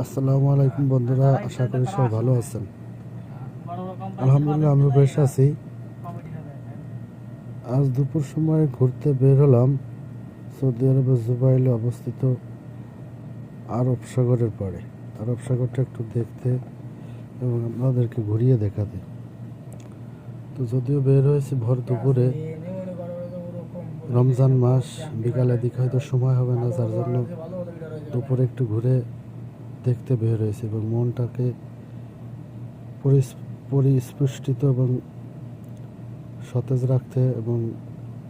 আসসালামু আলাইকুম বন্ধুরা, আশা করি সবাই ভালো আছেন। আলহামদুলিল্লাহ আমিও বেশ আছি। আজ দুপুর সময় ঘুরতে বের হলাম সৌদি আরবের জুবাইলে অবস্থিত আরব সাগরের পাড়ে। আরব সাগরটা একটু দেখতে এবং আপনাদেরকে ঘুরিয়ে দেখাতে। তো যদিও বের হয়েছি ভর দুপুরে, রমজান মাস, বিকালের দিকে হয়তো সময় হবে না, যার জন্য দুপুরে একটু ঘুরে দেখতে বের হয়েছি এবং মনটাকে পরিস্ফুটিত এবং সতেজ রাখতে এবং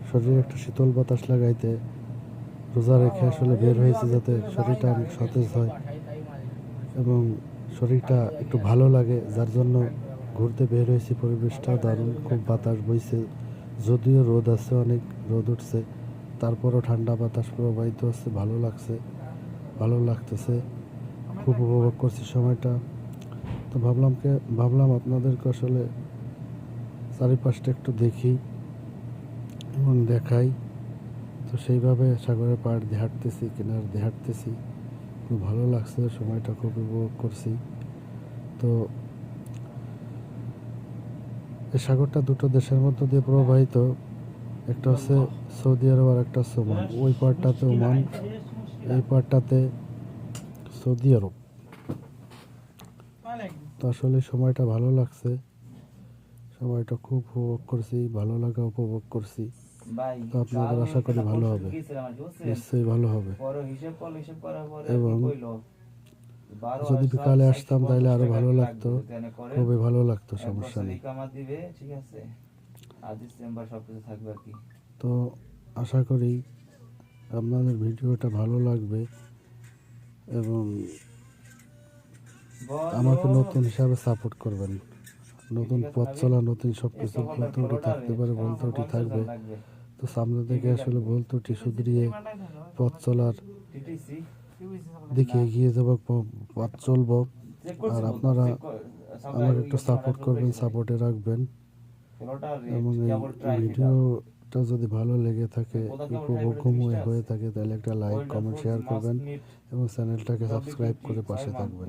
শরীরে একটা শীতল বাতাস লাগাইতে রোজা রেখে আসলে বের হয়েছে, যাতে শরীরটা অনেক সতেজ হয় এবং শরীরটা একটু ভালো লাগে, যার জন্য ঘুরতে বের হয়েছি। পরিবেশটা দারুণ, খুব বাতাস বইছে, যদিও রোদ আছে, অনেক রোদ উঠছে, তারপরও ঠান্ডা বাতাস প্রবাহিত হচ্ছে, ভালো লাগতেছে, খুব উপভোগ করছি সময়টা। তো ভাবলাম আপনাদেরকে আসলে চারিপাশটা একটু দেখি এবং দেখাই। তো সেইভাবে সাগরের পাড় দিয়ে হাঁটতেছি, কিনার দিয়ে হাঁটতেছি, খুব ভালো লাগছে, সময়টা খুব উপভোগ করছি। তো এই সাগরটা দুটো দেশের মধ্য দিয়ে প্রবাহিত, একটা হচ্ছে সৌদি আরব আর একটা হচ্ছে ওমান। ওই পাড়টাতে ওমান, এই পাড়টাতে সৌদি আরব। তো আসলে সময়টা ভালো লাগছে, সময়টা খুব উপভোগ করছি, ভালো লাগা উপভোগ করছি। তো আপনাদের আশা করি ভালো হবে, নিশ্চয়ই ভালো হবে। এবং যদি বিকালে আসতাম তাহলে আরো ভালো লাগতো, খুবই ভালো লাগতো, সমস্যা নেই। তো আশা করি আপনাদের ভিডিওটা ভালো লাগবে এবং আমাকে নতুন হিসাবে সাপোর্ট করবেন। নতুন পথ চলা, নতুন সব কিছু ভুল ত্রুটি থাকতে পারে, ভুল ত্রুটি থাকবে। তো সামনে থেকে আসলে ভুল ত্রুটি শুধরিয়ে পথ চলার দিকে এগিয়ে যাব, পথ চলবো। আর আপনারা আমাকে একটু সাপোর্ট করবেন, সাপোর্টে রাখবেন। এবং এই ভিডিওটা যদি ভালো লেগে থাকে, উপভোগ্যময় হয়ে থাকে, তাহলে একটা লাইক, কমেন্ট, শেয়ার করবেন এবং চ্যানেলটাকে সাবস্ক্রাইব করে পাশে থাকবেন।